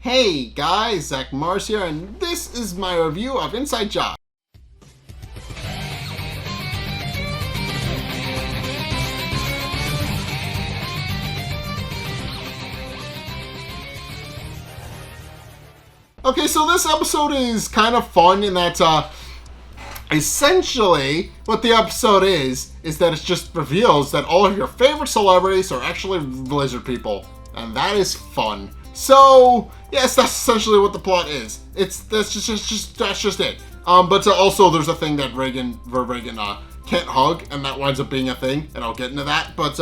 Hey guys, Zack Mars here, and this is my review of Inside Job. Okay, so this episode is kind of fun in that, essentially, what the episode is that it just reveals that all of your favorite celebrities are actually lizard people, and that is fun. So, yes, that's essentially what the plot is. That's just it. But also there's a thing that Reagan can't hug, and that winds up being a thing, and I'll get into that. But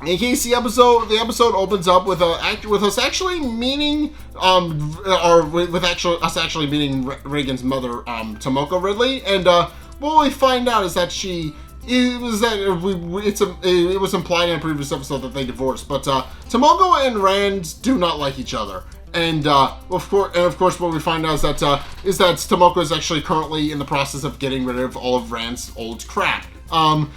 in case the episode opens up with us actually meeting us actually meeting Reagan's mother, Tomoko Ridley, and what we find out is that it was implied in a previous episode that they divorced, but Tomoko and Rand do not like each other, and of course, what we find out is that Tomoko is actually currently in the process of getting rid of all of Rand's old crap, and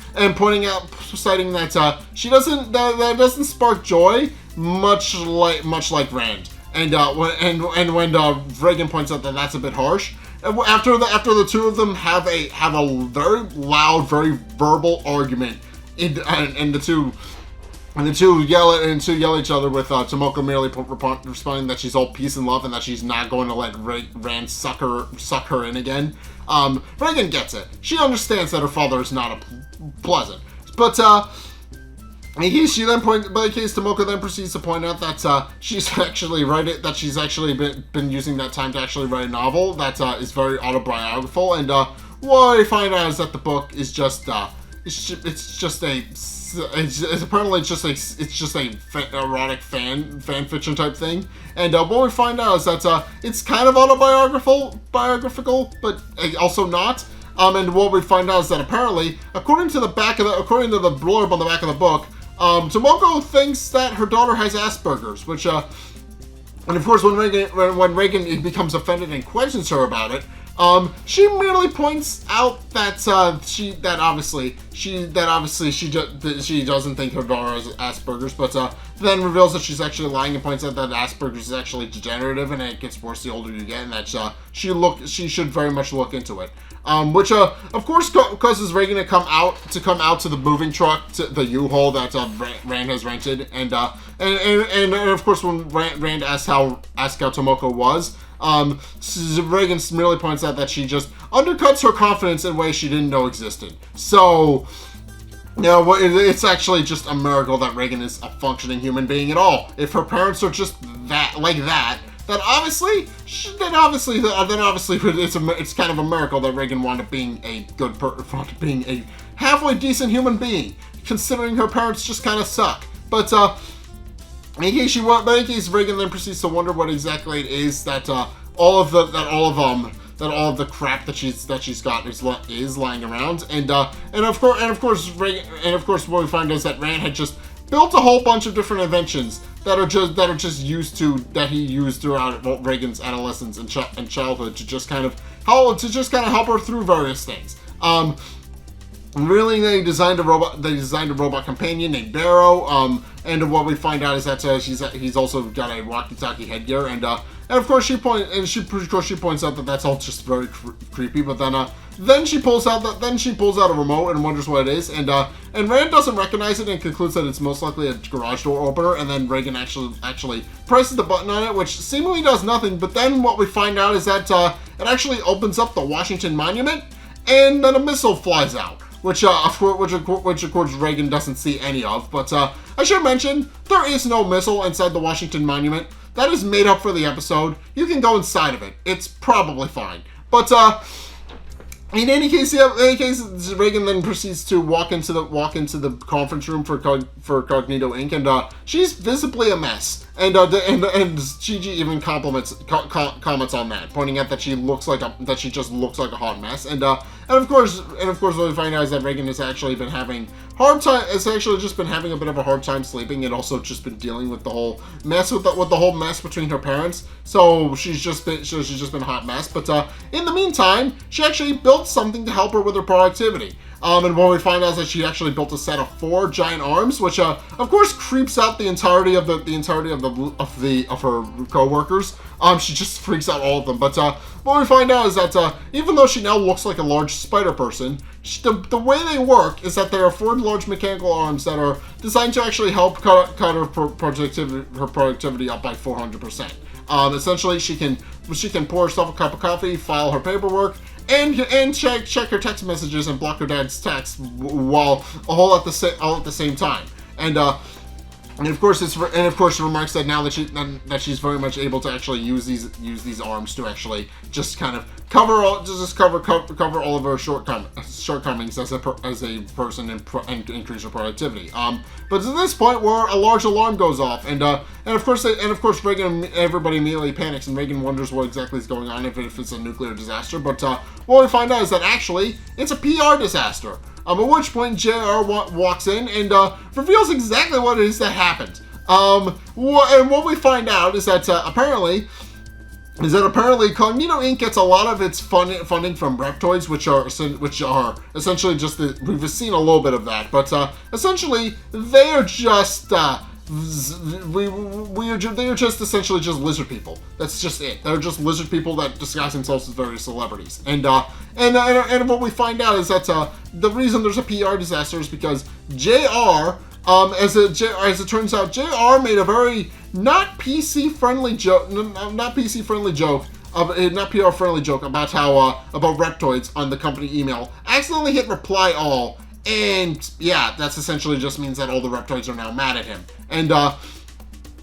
citing that that doesn't spark joy, much like Rand, and when Reagan points out that that's a bit harsh. After the two of them have a very loud, very verbal argument, and the two yell at each other, with Tomoko merely responding that she's all peace and love and that she's not going to let Rand suck her in again. Reagan gets it. She understands that her father is not pleasant, but Tomoko then proceeds to point out that she's actually been using that time to actually write a novel that is very autobiographical, and what I find out is that the book is just it's just a erotic fan fiction type thing, and what we find out is that it's kind of autobiographical, but also not. And what we find out is that apparently, according to the blurb on the back of the book, Tomoko thinks that her daughter has Asperger's, which, and of course, when Reagan becomes offended and questions her about it, she merely points out that she doesn't think her daughter has Asperger's, but then reveals that she's actually lying and points out that Asperger's is actually degenerative and it gets worse the older you get, and that she should very much look into it. Which of course causes Reagan to come out to the moving truck, to the U-Haul that Rand has rented, and of course when Rand asks how Tomoko was, Reagan merely points out that she just undercuts her confidence in ways she didn't know existed. So, it's actually just a miracle that Reagan is a functioning human being at all. If her parents are just then obviously it's kind of a miracle that Reagan wound up being a being a halfway decent human being, considering her parents just kind of suck. But in case Reagan then proceeds to wonder what exactly it is that all of the crap that she's got is lying around, and of course what we find is that Rand had just built a whole bunch of different inventions that he used throughout Reagan's adolescence and childhood to just kind of help her through various things. Really, they designed a robot companion named Barrow, and what we find out is that he's also got a walkie-talkie headgear, and of course she points out that that's all just very creepy. But then she pulls out a remote and wonders what it is, and Rand doesn't recognize it and concludes that it's most likely a garage door opener. And then Reagan actually presses the button on it, which seemingly does nothing. But then what we find out is that it actually opens up the Washington Monument, and then a missile flies out, which of course Reagan doesn't see any of. But I should mention, there is no missile inside the Washington Monument. That is made up for the episode. You can go inside of it. It's probably fine. But in any case, Reagan then proceeds to walk into the conference room for Cognito Inc., and she's visibly a mess. And Gigi even comments on that, pointing out that she just looks like a hot mess. And of course what we find out is that Reagan has actually been having a bit of a hard time sleeping, and also just been dealing with the whole mess between her parents. So she's just been a hot mess. But in the meantime, she actually built something to help her with her productivity. And what we find out is that she actually built a set of 4 giant arms, which of course creeps out the entirety of her co-workers. She just freaks out all of them. But what we find out is that even though she now looks like a large spider person, the way they work is that there are 4 large mechanical arms that are designed to actually help cut her productivity up by 400%. Essentially, she can pour herself a cup of coffee, file her paperwork, and check her text messages and block her dad's texts while all at the same time. And of course, she remarks that now that she's very much able to actually use these arms to actually just kind of cover all of her shortcomings as a person and increase her productivity. But at this point, where a large alarm goes off, and of course Reagan, everybody immediately panics, and Reagan wonders what exactly is going on, if it's a nuclear disaster. But what we find out is that actually it's a PR disaster. At which point JR walks in and reveals exactly what it is that happened. And what we find out is that apparently Cognito Inc. gets a lot of its funding from Reptoids, which are essentially just we've seen a little bit of that, but essentially they are just they are just essentially just lizard people. That's just it. They're just lizard people that disguise themselves as various celebrities. And what we find out is that the reason there's a PR disaster is because JR, as it turns out, JR made a very not PC friendly joke about how about Reptoids on the company email. Accidentally hit reply all. And yeah, that's essentially just means that all the Reptoids are now mad at him. And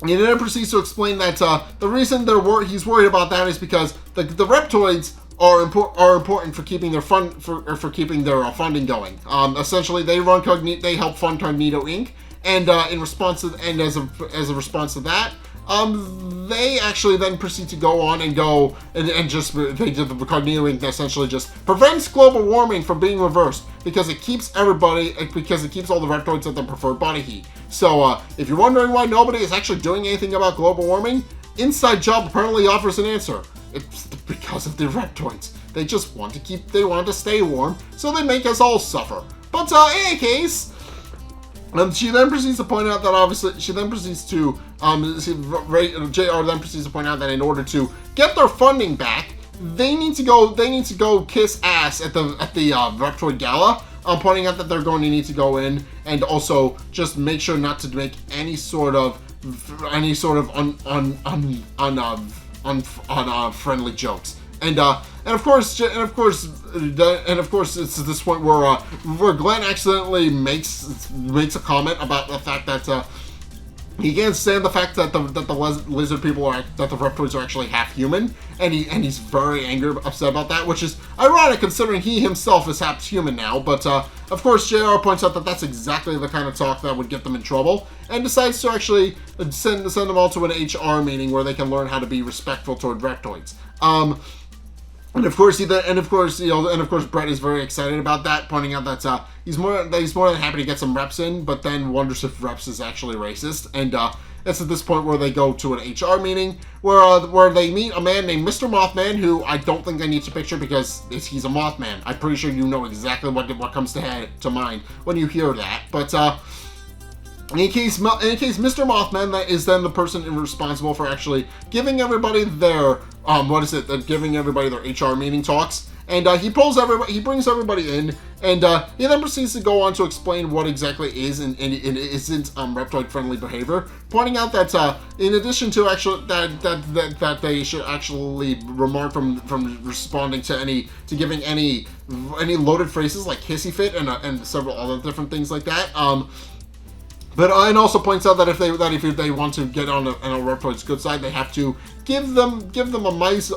he then proceeds to explain that the reason he's worried about that is because the Reptoids are important for keeping their keeping their funding going. Essentially, they help fund Cognito Inc. And in response to as a response to that, they actually then proceed to go on and just the Cognito Inc. essentially just prevents global warming from being reversed because it keeps all the Reptoids at their preferred body heat. So if you're wondering why nobody is actually doing anything about global warming, Inside Job apparently offers an answer. It's because of the Reptoids. They just want to stay warm, so they make us all suffer. But in any case, she then proceeds to point out that JR then proceeds to point out that in order to get their funding back, they need to go kiss ass at the Reptoid Gala. Pointing out that they're going to need to go in and also just make sure not to make any sort of unfriendly jokes. And of course, it's at this point where Glenn accidentally makes a comment about the fact that he can't stand the fact that the lizard people that the Reptoids are actually half human, and he's very upset about that, which is ironic considering he himself is half human now. But of course, JR points out that that's exactly the kind of talk that would get them in trouble, and decides to actually send them all to an HR meeting where they can learn how to be respectful toward Reptoids. And of course, Brett is very excited about that, pointing out that he's more than happy to get some reps in, but then wonders if reps is actually racist. And it's at this point where they go to an HR meeting where they meet a man named Mr. Mothman, who I don't think I need to picture because he's a Mothman. I'm pretty sure you know exactly what comes to mind when you hear that. But in any case, Mr. Mothman that is then the person responsible for actually giving everybody their giving everybody their HR meeting talks. And he brings everybody in, and he then proceeds to go on to explain what exactly is and isn't Reptoid-friendly behavior, pointing out that in addition to that they should actually remark from responding to giving any loaded phrases like hissy fit and several other different things like that. But and also points out that if they want to get on a Reptoid's good side, they have to give them a mouse,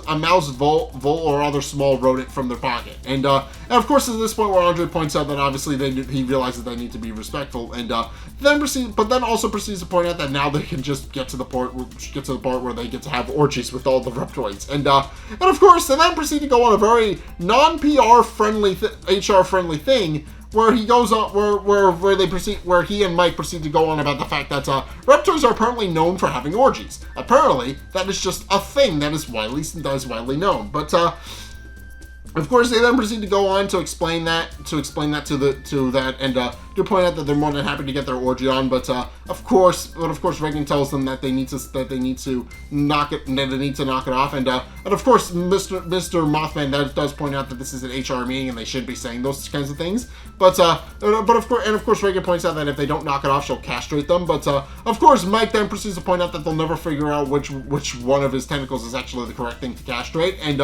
vole, or other small rodent from their pocket. And of course, at this point where Andre points out that obviously he realizes they need to be respectful, and then also proceeds to point out that now they can just get to the part where they get to have orgies with all the Reptoids. And of course, they then proceed to go on a very non-PR friendly, HR friendly thing, where he goes on, where he and Mike proceed to go on about the fact that Reptoids are apparently known for having orgies. Apparently, that is just a thing that is widely known. But Of course, they then proceed to go on to explain that to that, and to point out that they're more than happy to get their orgy on. But of course, Reagan tells them that they need to knock it off. And of course, Mr. Mothman does point out that this is an HR meeting and they should be saying those kinds of things. But of course, Reagan points out that if they don't knock it off, she'll castrate them. But of course, Mike then proceeds to point out that they'll never figure out which one of his tentacles is actually the correct thing to castrate. And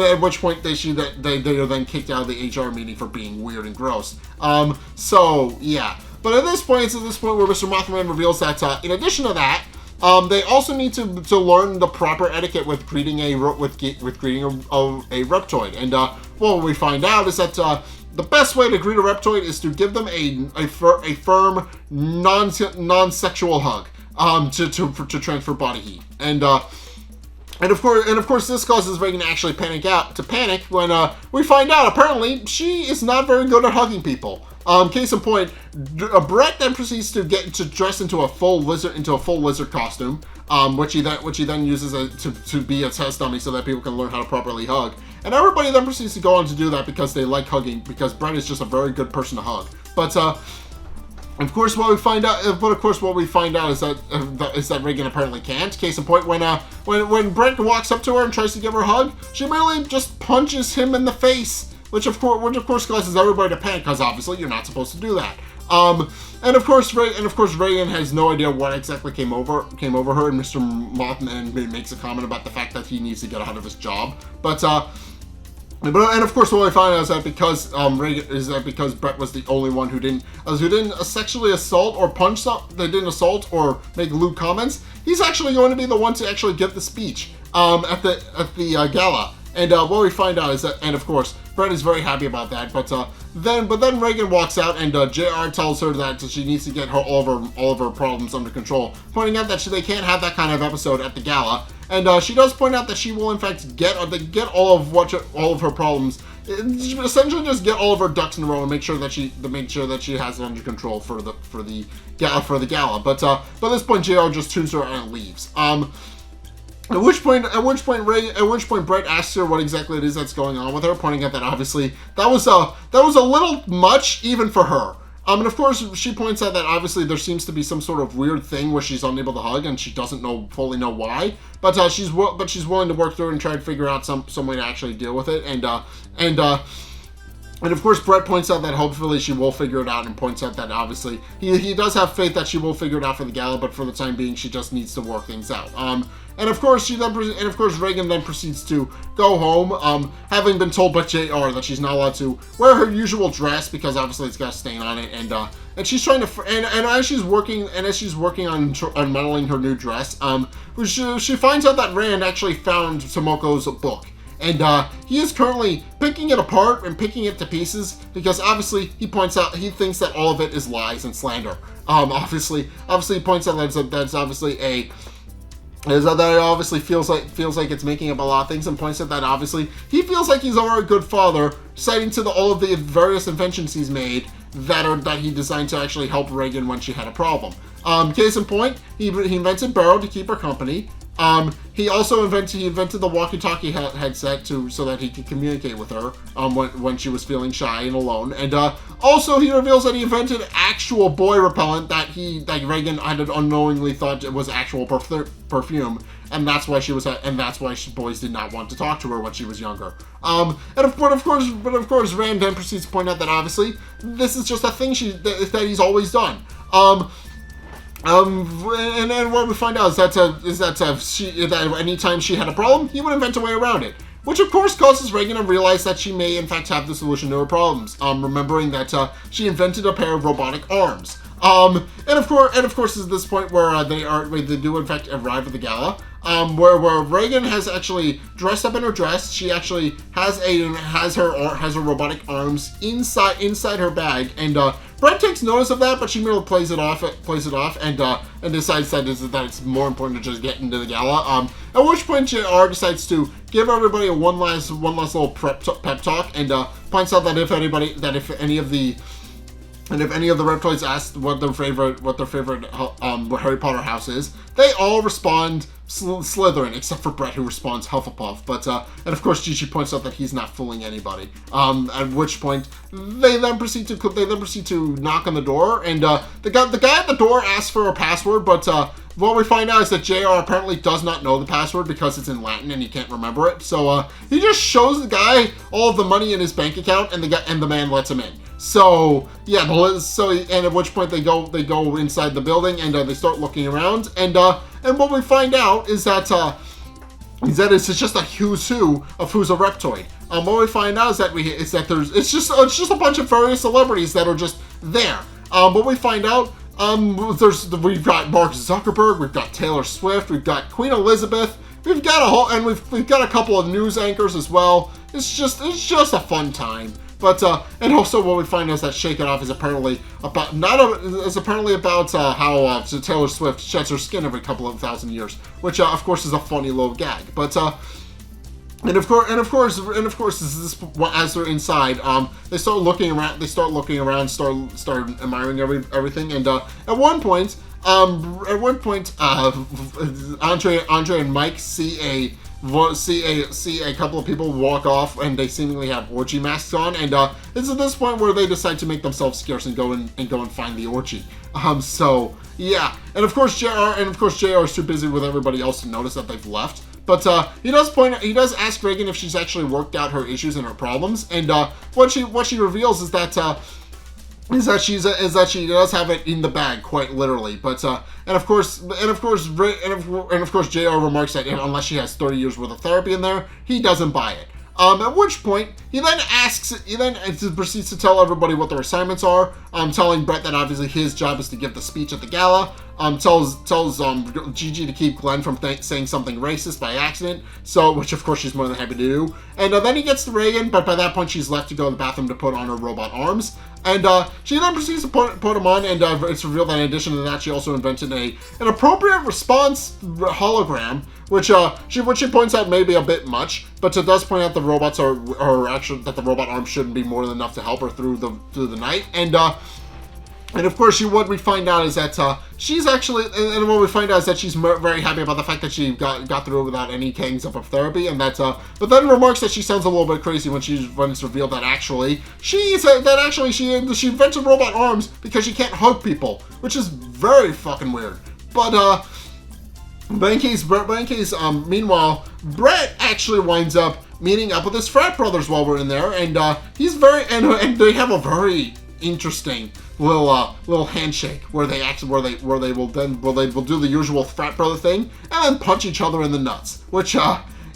at which point they are then kicked out of the HR meeting for being weird and gross. So yeah. But at this point, where Mr. Mothman reveals that in addition to that, they also need to learn the proper etiquette with greeting a Reptoid. And what we find out is that the best way to greet a Reptoid is to give them a firm, non-sexual hug to transfer body heat. And of course, this causes Reagan to actually panic when we find out apparently she is not very good at hugging people. Case in point, Brett then proceeds to dress into a full lizard costume, which he then uses to be a test dummy so that people can learn how to properly hug. And everybody then proceeds to go on to do that because they like hugging, because Brett is just a very good person to hug. But of course, what we find out is that Reagan apparently can't. Case in point, when Brett walks up to her and tries to give her a hug, she merely just punches him in the face, which of course causes everybody to panic, because obviously you're not supposed to do that. And of course, Reagan has no idea what exactly came over her, and Mr. Mothman makes a comment about the fact that he needs to get out of his job. And of course, what I find out is that because Brett was the only one who didn't sexually assault or punch they didn't assault or make lewd comments, he's actually going to be the one to actually give the speech at the gala. And what we find out is that, and of course, Brett is very happy about that. But then Reagan walks out, and JR tells her that she needs to get all of her problems under control, pointing out that they can't have that kind of episode at the gala. And she does point out that she will in fact get all of her problems, essentially just get all of her ducks in a row and make sure that she has it under control for the gala. But at this point, JR just tunes her and leaves. At which point Brett asks her what exactly it is that's going on with her, pointing out that obviously that was a little much even for her. And of course, she points out that obviously there seems to be some sort of weird thing where she's unable to hug, and she doesn't fully know why. But she's willing to work through it and try to figure out some way to actually deal with it. And of course, Brett points out that hopefully she will figure it out, and points out that obviously he does have faith that she will figure it out for the gala, but for the time being, she just needs to work things out. And of course, Reagan then proceeds to go home, having been told by JR that she's not allowed to wear her usual dress because obviously it's got a stain on it, and she's trying to and as she's working on modeling her new dress, she finds out that Rand actually found Tomoko's book. And he is currently picking it apart and picking it to pieces because obviously he thinks that all of it is lies and slander. Obviously he points out that that's obviously that it obviously feels like it's making up a lot of things, and points out that obviously he feels like he's already a good father, citing to all of the various inventions he's made that he designed to actually help Reagan when she had a problem. Case in point, he invented Barrow to keep her company. He also invented the walkie-talkie headset so that he could communicate with her when she was feeling shy and alone. And also he reveals that he invented actual boy repellent that Reagan had unknowingly thought it was actual perfume, and that's why boys did not want to talk to her when she was younger. But of course, Rand then proceeds to point out that obviously this is just a thing that he's always done. And then what we find out is that anytime she had a problem, he would invent a way around it. Which of course causes Reagan to realize that she may in fact have the solution to her problems. Remembering that she invented a pair of robotic arms. And of course is this point where they do in fact arrive at the gala. Where Reagan has actually dressed up in her dress. She actually has her robotic arms inside her bag, and Brett takes notice of that, but she merely plays it off, and decides that it's more important to just get into the gala. At which point JR decides to give everybody one last little pep talk, and points out that if any of the Reptoids asked what their favorite Harry Potter house is, they all respond Slytherin, except for Brett, who responds Hufflepuff. But and of course Gigi points out that he's not fooling anybody. At which point they then proceed to knock on the door, and the guy at the door asks for a password, but what we find out is that JR apparently does not know the password because it's in Latin and he can't remember it. So he just shows the guy all of the money in his bank account, and the man lets him in. So yeah, and at which point they go inside the building, and they start looking around, and what we find out is that it's just a who's who of who's a Reptoid. What we find out is that it's just a bunch of various celebrities that are just there. What we find out, we've got Mark Zuckerberg, we've got Taylor Swift, we've got Queen Elizabeth, we've got we've got a couple of news anchors as well. It's just a fun time. But and also what we find is that Shake It Off is apparently about how Taylor Swift sheds her skin every couple of thousand years, which of course is a funny little gag. But and of course, as they're inside, they start looking around, start admiring everything, and at one point, Andre and Mike see a couple of people walk off, and they seemingly have orgy masks on, and it's at this point where they decide to make themselves scarce and go and find the orgy. So yeah, and of course JR is too busy with everybody else to notice that they've left. But he does ask Reagan if she's actually worked out her issues and her problems, and what she reveals is that she does have it in the bag, quite literally. But and of course JR remarks that unless she has 30 years worth of therapy in there, he doesn't buy it. At which point he then proceeds to tell everybody what their assignments are. Telling Brett that obviously his job is to give the speech at the gala. Tells Gigi to keep Glenn from saying something racist by accident. Which of course she's more than happy to do. And then he gets to Reagan, but by that point she's left to go to the bathroom to put on her robot arms. And she then proceeds to put them on, and it's revealed that in addition to that, she also invented an appropriate response hologram, which she points out may be a bit much, but it does point out the robots are actually that the robot arms shouldn't be more than enough to help her through the night. And of course, what we find out is that she's very happy about the fact that she got through without any gangs of therapy, and that but then remarks that she sounds a little bit crazy when it's revealed that actually she invented robot arms because she can't hug people, which is very fucking weird. But meanwhile, Brett actually winds up meeting up with his frat brothers while we're in there, and he's and they have a very interesting little handshake where they will do the usual frat brother thing and then punch each other in the nuts, which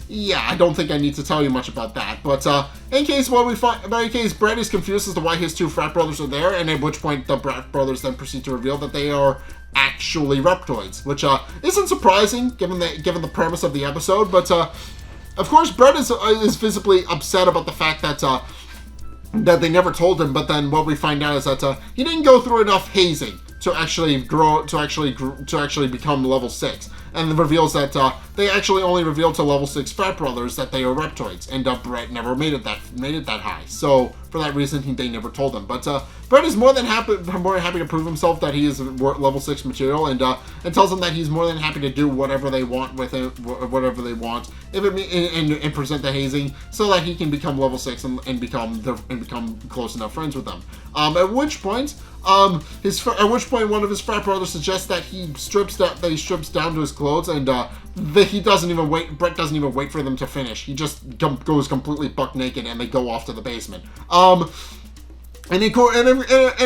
yeah, I don't think I need to tell you much about that. But in case Brett is confused as to why his two frat brothers are there, and at which point the Brett brothers then proceed to reveal that they are actually Reptoids, which isn't surprising given the premise of the episode. But of course Brett is visibly upset about the fact that they never told him. But then what we find out is that he didn't go through enough hazing to actually become level 6, and reveals that they actually only revealed to level 6 frat brothers that they are Reptoids, and Brett never made it that high. So for that reason, they never told him. But Brett is more than happy to prove himself that he is level 6 material, and tells them that he's more than happy to do whatever they want with him, and present the hazing so that he can become level 6 and become close enough friends with them. At which point one of his frat brothers suggests that he strips down to his clothes, and Brett doesn't even wait for them to finish. He just goes completely buck naked, and they go off to the basement. And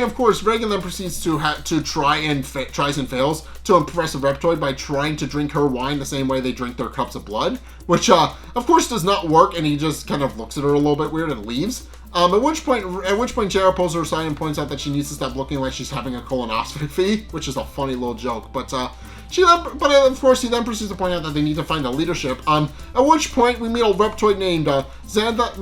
of course, Reagan then proceeds to tries and fails to impress a Reptoid by trying to drink her wine the same way they drink their cups of blood, which of course does not work, and he just kind of looks at her a little bit weird and leaves. At which point JR pulls her aside and points out that she needs to stop looking like she's having a colonoscopy, which is a funny little joke. But of course he then proceeds to point out that they need to find a leadership. At which point we meet a Reptoid named Zarthax,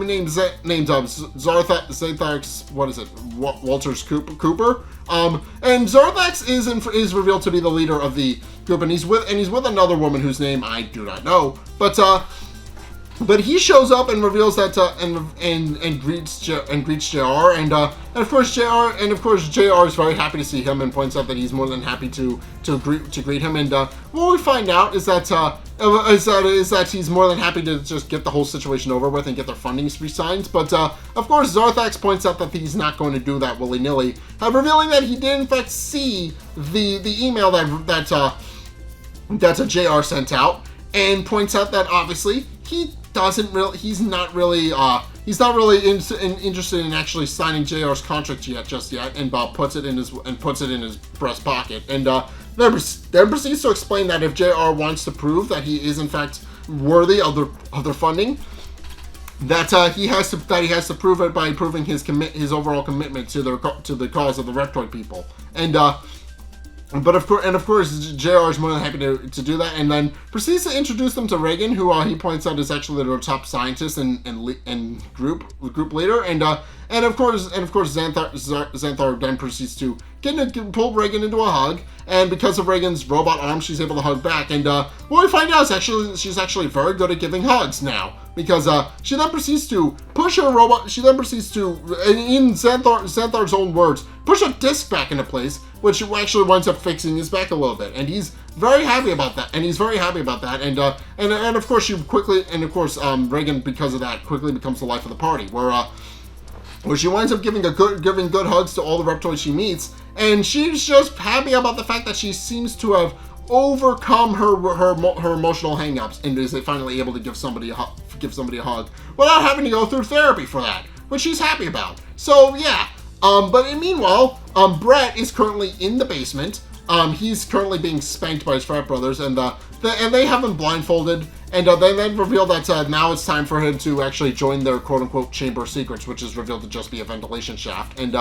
Walters Cooper. And Zarthax is revealed to be the leader of the group, and he's with another woman whose name I do not know. But he shows up and reveals that and greets JR, and of course JR is very happy to see him and points out that he's more than happy to greet him. And what we find out is that is that he's more than happy to just get the whole situation over with and get their funding re-signed. But of course, Zarthax points out that he's not going to do that willy-nilly, revealing that he did in fact see the email that JR sent out, and points out that obviously he's not really interested in actually signing JR's contract just yet, and puts it in his breast pocket, and then proceeds to explain that if JR wants to prove that he is in fact worthy of their funding, that he has to prove it by proving his overall commitment to the cause of the Reptoid people, and but of course, JR is more than happy to do that, and then proceeds to introduce them to Reagan, who he points out is actually their top scientist and group leader, and of course Xanthar then proceeds to pull Reagan into a hug, and because of Reagan's robot arm, she's able to hug back, and what we find out is she's actually very good at giving hugs now, because she then proceeds to push her robot. She then proceeds to, in Xanthar's own words, push a disc back into place, which actually winds up fixing his back a little bit, and he's very happy about that. And of course Reagan, because of that, quickly becomes the life of the party, where she winds up giving good hugs to all the Reptoids she meets, and she's just happy about the fact that she seems to have overcome her emotional hang-ups and is finally able to give somebody a hug without having to go through therapy for that, which she's happy about. So yeah. But meanwhile, Brett is currently in the basement. He's currently being spanked by his frat brothers, and they have him blindfolded, and they then reveal that now it's time for him to actually join their quote-unquote Chamber of Secrets, which is revealed to just be a ventilation shaft, and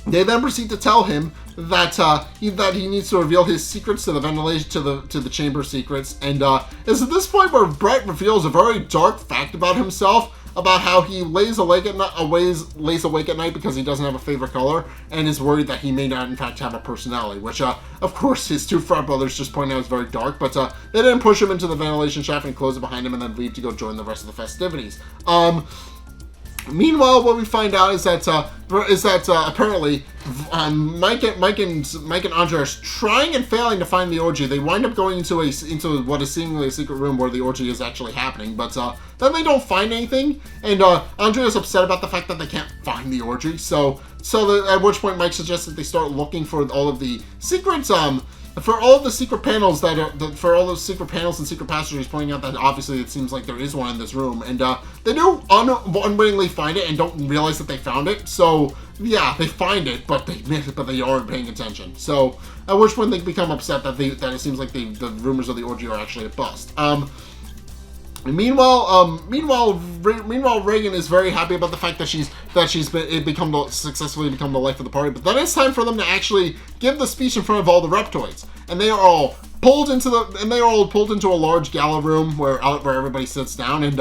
they then proceed to tell him that he needs to reveal his secrets to the ventilation to the Chamber of Secrets, and it's at this point where Brett reveals a very dark fact about himself, about how he lays awake at night because he doesn't have a favorite color, and is worried that he may not in fact have a personality, which of course his two frat brothers just point out is very dark, but they didn't push him into the ventilation shaft and close it behind him and then leave to go join the rest of the festivities. Meanwhile, what we find out is that apparently Mike and Andre are trying and failing to find the orgy. They wind up going into what is seemingly a secret room where the orgy is actually happening, but then they don't find anything, and Andre is upset about the fact that they can't find the orgy. So at which point Mike suggests that they start looking for all of the secrets. For all of the secret panels for all those secret panels and secret passages, pointing out that obviously it seems like there is one in this room, and they do unwittingly find it and don't realize that they found it. So yeah, they find it, but they aren't paying attention. So at which point they become upset that it seems like the rumors of the orgy are actually a bust. Meanwhile, Reagan is very happy about the fact that she's successfully become the life of the party. But then it's time for them to actually give the speech in front of all the Reptoids, and they are all pulled into a large gala room where everybody sits down, and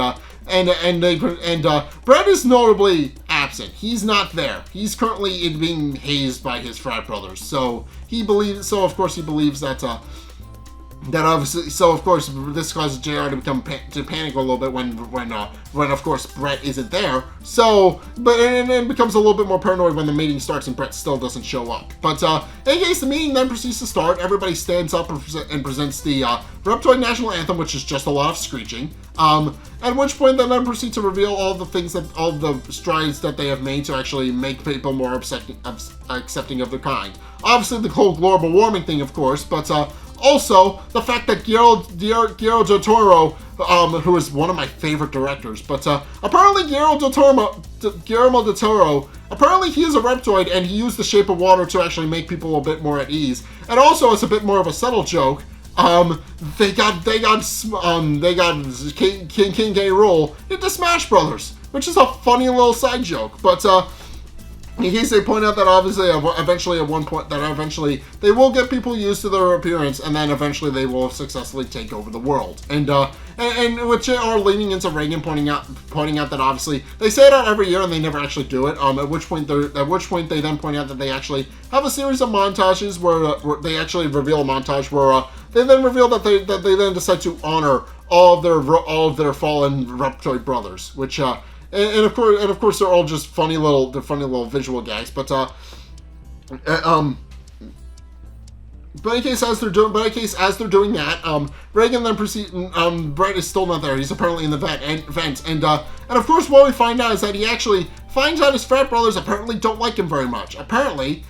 Brett is notably absent. He's not there. He's currently being hazed by his frat brothers. So of course he believes that. So of course this causes JR to panic a little bit when of course Brett isn't there. So, and then becomes a little bit more paranoid when the meeting starts and Brett still doesn't show up. But in case the meeting then proceeds to start, everybody stands up and presents the Reptoid National Anthem, which is just a lot of screeching. At which point they then proceed to reveal all the strides that they have made to actually make people more accepting of their kind. Obviously the whole global warming thing, of course, but also the fact that Guillermo del Toro, who is one of my favorite directors, but apparently Guillermo del Toro, apparently he is a Reptoid, and he used the shape of water to actually make people a bit more at ease. And also, it's a bit more of a subtle joke. They got King K. Rool into Smash Brothers, which is a funny little side joke, but in case they point out that obviously eventually they will get people used to their appearance, and then eventually they will successfully take over the world. And which are leaning into Reagan pointing out that obviously they say that every year and they never actually do it. At which point they then point out that they actually have a series of montages where they actually reveal a montage where they then reveal that they then decide to honor all of their fallen Reptoid brothers, which and of course they're all just funny little visual gags, but But in case as they're doing that, Reagan then proceeds. Brett is still not there. He's apparently in the vent, and of course, what we find out is that he actually finds out his frat brothers apparently don't like him very much. Apparently,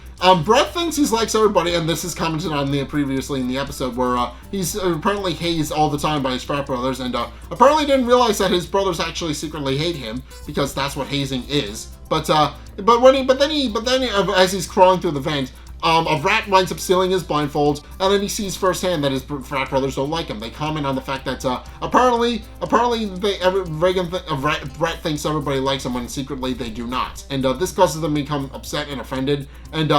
Brett thinks he likes everybody, and this is commented on previously in the episode where he's apparently hazed all the time by his frat brothers, and apparently didn't realize that his brothers actually secretly hate him because that's what hazing is. But then as he's crawling through the vent, a rat winds up stealing his blindfolds, and then he sees firsthand that his frat brothers don't like him. They comment on the fact that apparently Brett thinks everybody likes him when secretly they do not, and this causes them to become upset and offended. And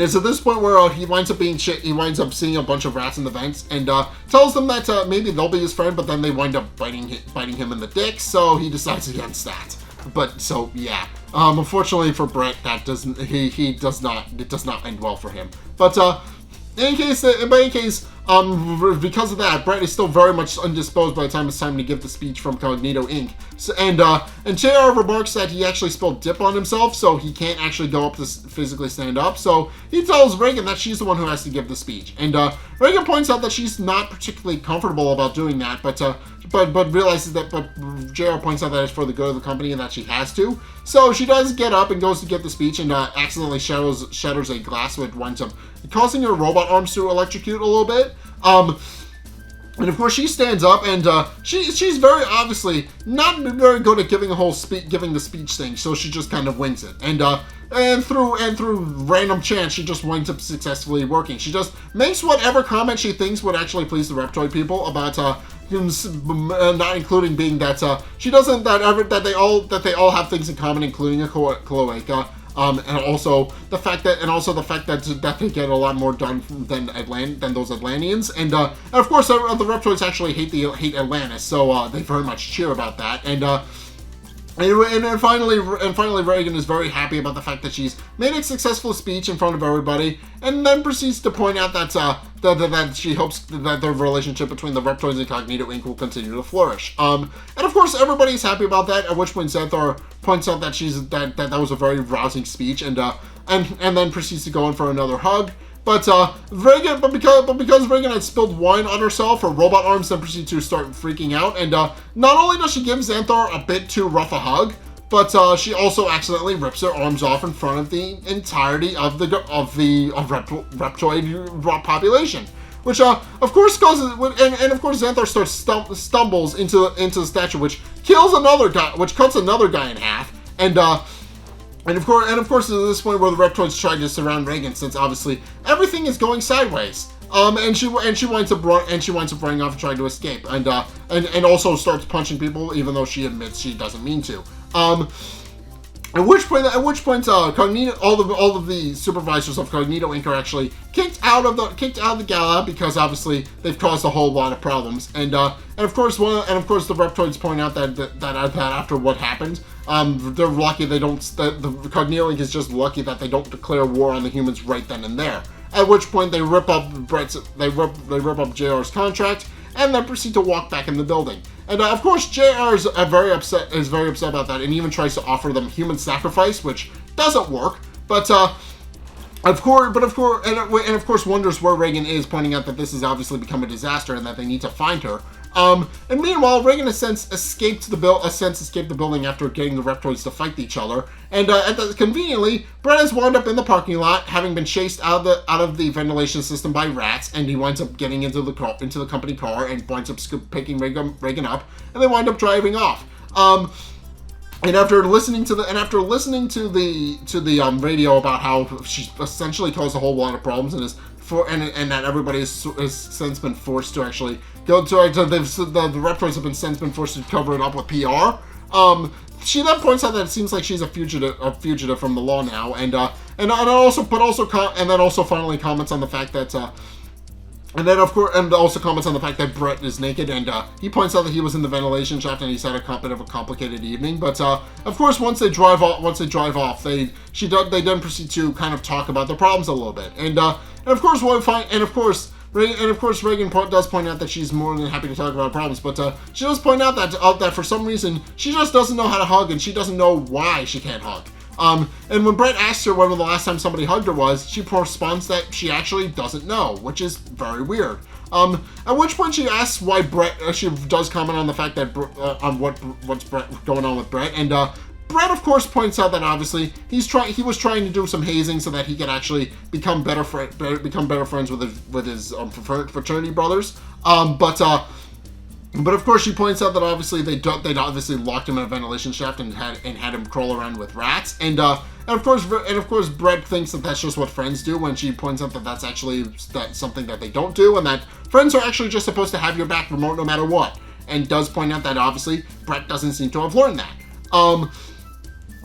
it's at this point where he winds up seeing a bunch of rats in the vents, and tells them that maybe they'll be his friend, but then they wind up biting him in the dick. So he decides against that. But so yeah, unfortunately for Brett, that doesn't it does not end well for him. But in any case, because of that, Brett is still very much indisposed by the time it's time to give the speech from Cognito Inc. So, and JR remarks that he actually spilled dip on himself, so he can't actually go up to physically stand up. So he tells Reagan that she's the one who has to give the speech, and Reagan points out that she's not particularly comfortable about doing that, but realizes that, JR points out that it's for the good of the company and that she has to. So she does get up and goes to give the speech, and accidentally shatters a glass, which winds up causing her robot arms to electrocute a little bit. And of course she stands up, and she's very obviously not very good at giving the speech thing, so she just kind of wings it. And through random chance, she just winds up successfully working. She just makes whatever comment she thinks would actually please the Reptoid people about not including being that she doesn't that they all have things in common, including a cloaca. And also the fact that they get a lot more done than those Atlanteans, and of course the Reptoids actually hate Atlantis, so they very much cheer about that, and finally Reagan is very happy about the fact that she's made a successful speech in front of everybody, and then proceeds to point out that she hopes that the relationship between the Reptoids and Cognito Inc. will continue to flourish. And of course everybody's happy about that, at which point Xanthar points out that that was a very rousing speech, and then proceeds to go in for another hug. But because Reagan had spilled wine on herself, her robot arms then proceed to start freaking out, and not only does she give Xanthar a bit too rough a hug, but she also accidentally rips her arms off in front of the entirety of the Reptoid population, which of course causes, and of course Xanthar stumbles into the statue, which kills another guy, which cuts another guy in half, and of course, at this point where the Reptoids try to surround Reagan, since obviously everything is going sideways. And she winds up running off and trying to escape, and also starts punching people, even though she admits she doesn't mean to. At which point, Cognito, all of the supervisors of Cognito Inc. are actually kicked out of the gala, because obviously they've caused a whole lot of problems. And of course the Reptoids point out that after what happened, they're lucky the Cognito Inc. is just lucky that they don't declare war on the humans right then and there. At which point they rip up JR's contract, and then proceed to walk back in the building. And of course, JR is very upset about that, and even tries to offer them human sacrifice, which doesn't work. But of course, wonders where Reagan is, pointing out that this has obviously become a disaster and that they need to find her. And meanwhile, Reagan has since escaped the building after getting the Reptoids to fight each other. And conveniently, Brett has wound up in the parking lot, having been chased out of the ventilation system by rats, and he winds up getting into the company car and winds up picking Reagan up, and they wind up driving off. And after listening to the radio about how she essentially caused a whole lot of problems and that everybody has since been forced to actually go to the Reptoids have been since been forced to cover it up with PR. She then points out that it seems like she's a fugitive from the law now, and also finally comments on the fact that. And also comments on the fact that Brett is naked, and he points out that he was in the ventilation shaft and he's had a bit of a complicated evening. But of course, once they drive off, they then proceed to kind of talk about their problems a little bit. And of course Reagan does point out that she's more than happy to talk about problems, but she does point out that for some reason she just doesn't know how to hug, and she doesn't know why she can't hug. And when Brett asks her when the last time somebody hugged her was, she responds that she actually doesn't know, which is very weird. At which point she asks why Brett, she does comment on the fact that, on what's going on with Brett, and, Brett, of course, points out that obviously he was trying to do some hazing so that he could actually become better friends with his fraternity brothers. But of course, she points out that obviously they'd obviously locked him in a ventilation shaft and had him crawl around with rats. And of course, Brett thinks that that's just what friends do. When she points out that that's something that they don't do, and that friends are actually just supposed to have your back remote no matter what. And does point out that obviously Brett doesn't seem to have learned that.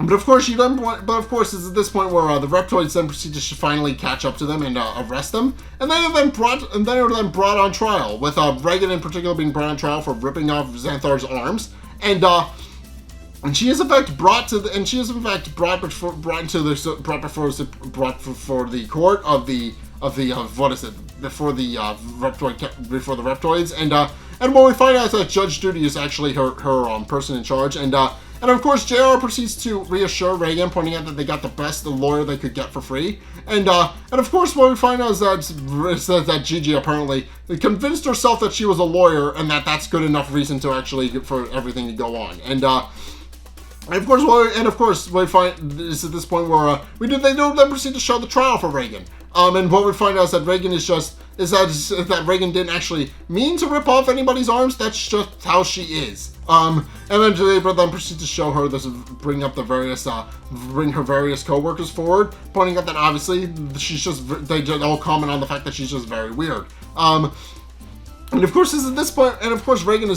But of course, it's at this point where the Reptoids then proceed to finally catch up to them and arrest them, and they are then brought on trial, with Reagan in particular being brought on trial for ripping off Xanthar's arms, and she is in fact brought before the court of the Reptoids, and what we find out is that Judge Judy is actually her person in charge, and of course, JR proceeds to reassure Reagan, pointing out that they got the lawyer they could get for free. And of course, what we find out is that Gigi apparently convinced herself that she was a lawyer, and that's good enough reason to actually for everything to go on. And of course, we find is at this point where they don't then proceed to show the trial for Reagan. And what we find out is that Reagan that Reagan didn't actually mean to rip off anybody's arms. That's just how she is. And then they proceed to show her this, bring her various co-workers forward, pointing out that obviously they just all comment on the fact that she's just very weird. And of course, Reagan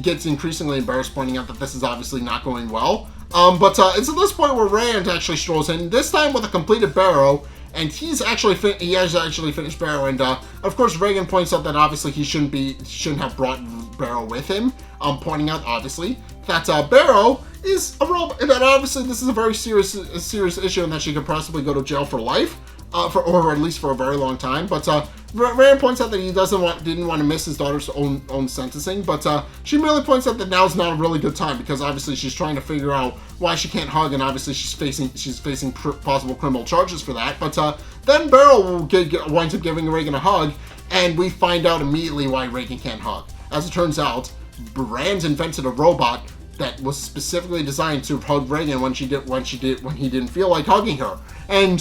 gets increasingly embarrassed, pointing out that this is obviously not going well. But it's at this point where Rand actually strolls in, this time with a completed barrow, and he has actually finished Barrow, and of course Reagan points out that obviously he shouldn't have brought Barrow with him, pointing out obviously that Barrow is a robot, and that obviously this is a very serious issue, and that she could possibly go to jail for life, or at least for a very long time. But Rand points out that he didn't want to miss his daughter's own sentencing, but she merely points out that now's not a really good time, because obviously she's trying to figure out why she can't hug, and obviously she's facing possible criminal charges for that. But then Barrow winds up giving Reagan a hug, and we find out immediately why Reagan can't hug. As it turns out, Rand invented a robot that was specifically designed to hug Reagan when he didn't feel like hugging her, and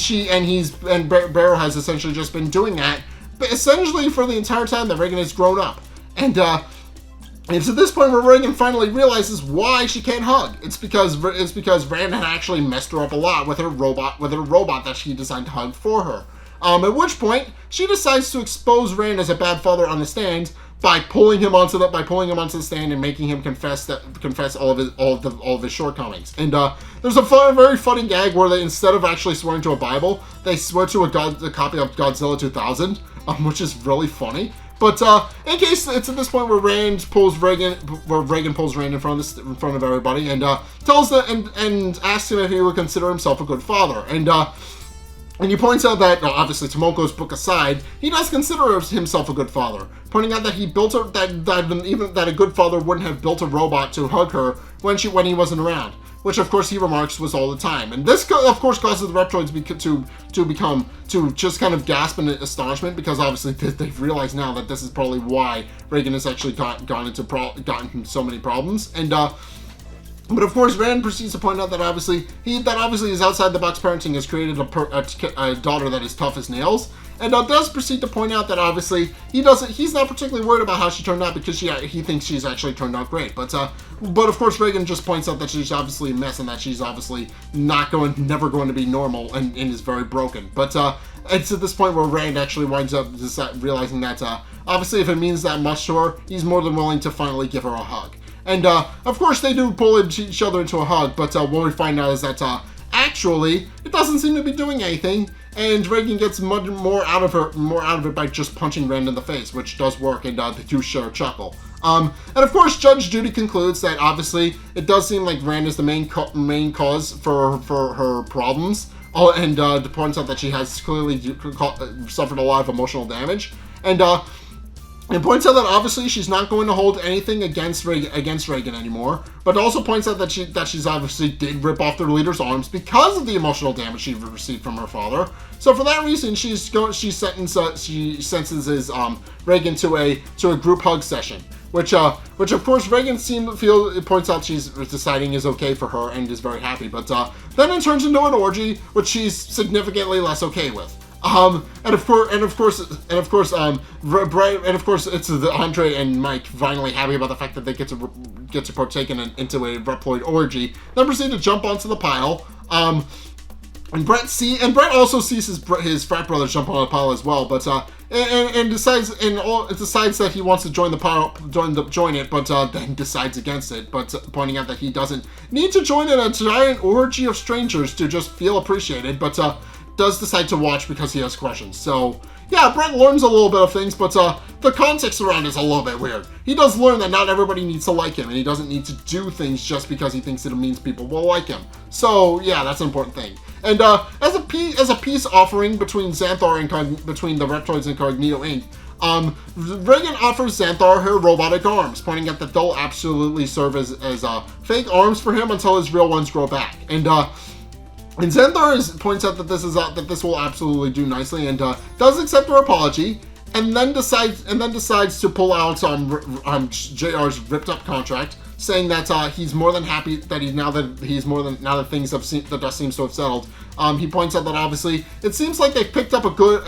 Barrow has essentially just been doing that, but essentially for the entire time that Reagan has grown up, and it's at this point where Reagan finally realizes why she can't hug. It's because Rand had actually messed her up a lot with her robot that she designed to hug for her. At which point she decides to expose Rand as a bad father on the stand by pulling him onto the stand and making him confess all of his shortcomings. And there's a very funny gag where they, instead of actually swearing to a Bible, they swear to a copy of Godzilla 2000, which is really funny. But in case it's at this point where Reagan pulls Rand in front of everybody, and and asks him if he would consider himself a good father. And he points out that, obviously, Tomoko's book aside, he does consider himself a good father, pointing out that he built that a good father wouldn't have built a robot to hug her when he wasn't around, which of course he remarks was all the time. And this of course causes the Reptoids to just kind of gasp in astonishment, because obviously they've realized now that this is probably why Reagan has actually gotten into so many problems. And but of course, Rand proceeds to point out that obviously his outside-the-box parenting has created a daughter that is tough as nails, and does proceed to point out that obviously he's not particularly worried about how she turned out, because he thinks she's actually turned out great. But of course, Reagan just points out that she's obviously a mess, and that she's obviously never going to be normal, and is very broken. But it's at this point where Rand actually winds up realizing that obviously if it means that much to her, he's more than willing to finally give her a hug. And of course they do pull each other into a hug, but what we find out is that actually it doesn't seem to be doing anything, and Reagan gets much more out of it by just punching Rand in the face, which does work, and they do share a chuckle. And of course Judge Judy concludes that obviously it does seem like Rand is the main cause for her problems, and points out that she has clearly suffered a lot of emotional damage, and and points out that obviously she's not going to hold anything against Reagan anymore, but also points out that she's obviously did rip off their leader's arms because of the emotional damage she received from her father. So for that reason, she sentences Reagan to a group hug session, which of course Reagan points out she's deciding is okay for her and is very happy, but then it turns into an orgy, which she's significantly less okay with. And of course, it's Andre and Mike finally happy about the fact that they get to partake into a Reptoid orgy. Then proceed to jump onto the pile. And Brett also sees his frat brother jump on the pile as well, but decides that he wants to join the pile, join it, but then decides against it, but pointing out that he doesn't need to join in a giant orgy of strangers to just feel appreciated, but does decide to watch because he has questions. So yeah, Brett learns a little bit of things, but the context around it is a little bit weird. He does learn that not everybody needs to like him, and he doesn't need to do things just because he thinks it means people will like him. So yeah, that's an important thing. And as a peace offering between Xanthar and between the Reptoids and Incognito Inc., Reagan offers Xanthar her robotic arms, pointing out that they'll absolutely serve as fake arms for him until his real ones grow back. And Xanthar points out that this will absolutely do nicely, and does accept her apology, and then decides to pull out JR's ripped up contract, saying that he's more than happy that now that things the dust seems to have settled. He points out that obviously it seems like they've picked up a good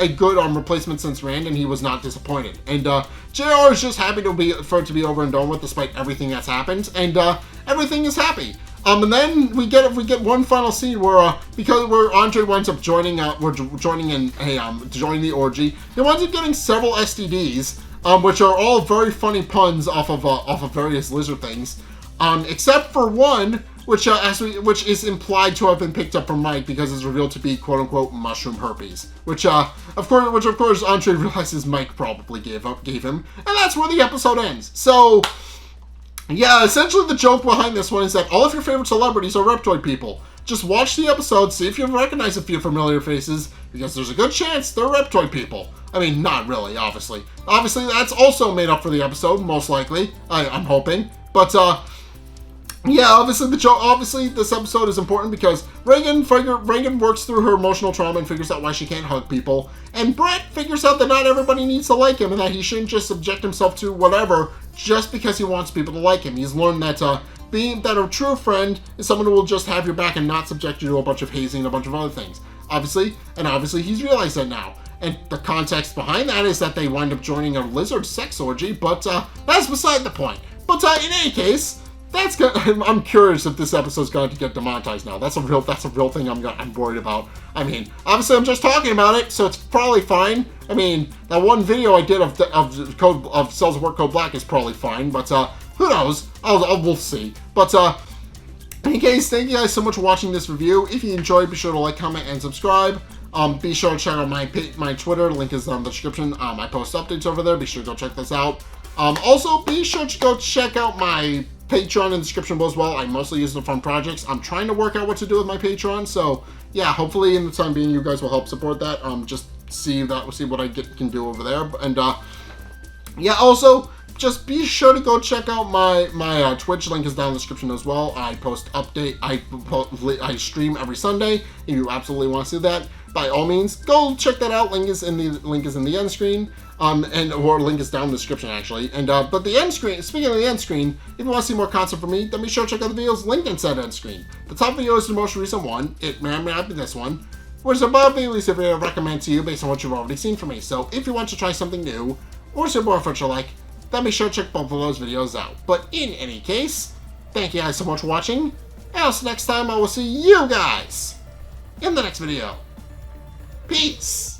replacement since Rand, and he was not disappointed. And JR is just happy for it to be over and done with, despite everything that's happened, and everything is happy. And then we get one final scene where Andre winds up joining the orgy. He winds up getting several STDs, which are all very funny puns off of various lizard things, except for one, which is implied to have been picked up from Mike because it's revealed to be quote unquote mushroom herpes, which of course Andre realizes Mike probably gave him, and that's where the episode ends. So yeah, essentially the joke behind this one is that all of your favorite celebrities are Reptoid people. Just watch the episode, see if you recognize a few familiar faces, because there's a good chance they're Reptoid people. I mean, not really, obviously. Obviously, that's also made up for the episode, most likely. I'm hoping. But, yeah, obviously this episode is important because Reagan works through her emotional trauma and figures out why she can't hug people. And Brett figures out that not everybody needs to like him and that he shouldn't just subject himself to whatever just because he wants people to like him. He's learned that a true friend is someone who will just have your back and not subject you to a bunch of hazing and a bunch of other things. Obviously he's realized that now. And the context behind that is that they wind up joining a lizard sex orgy, but that's beside the point. But in any case, I'm curious if this episode's going to get demonetized now. That's a real thing I'm worried about. I mean, obviously I'm just talking about it, so it's probably fine. I mean, that one video I did of Cells of Work Code Black is probably fine, but who knows? We'll see. But in any case, thank you guys so much for watching this review. If you enjoyed, be sure to like, comment, and subscribe. Be sure to check out my Twitter. Link is down in the description. I post updates over there. Be sure to go check this out. Also, be sure to go check out my Patreon in the description below as well. I mostly use it for fun projects. I'm trying to work out what to do with my Patreon, so yeah, hopefully in the time being you guys will help support that. Just see what I can do over there. And yeah, also just be sure to go check out my Twitch. Link is down in the description as well. I stream every Sunday. If you absolutely want to see that, by all means, go check that out. Link is in the end screen. Or link is down in the description actually. And but the end screen, speaking of the end screen, if you want to see more content from me, then be sure to check out the videos linked inside the end screen. The top video is the most recent one. It may not be this one. Whereas above the least video I recommend to you based on what you've already seen from me. So if you want to try something new, or see more of what you like, then be sure to check both of those videos out. But in any case, thank you guys so much for watching. Else next time I will see you guys in the next video. Peace!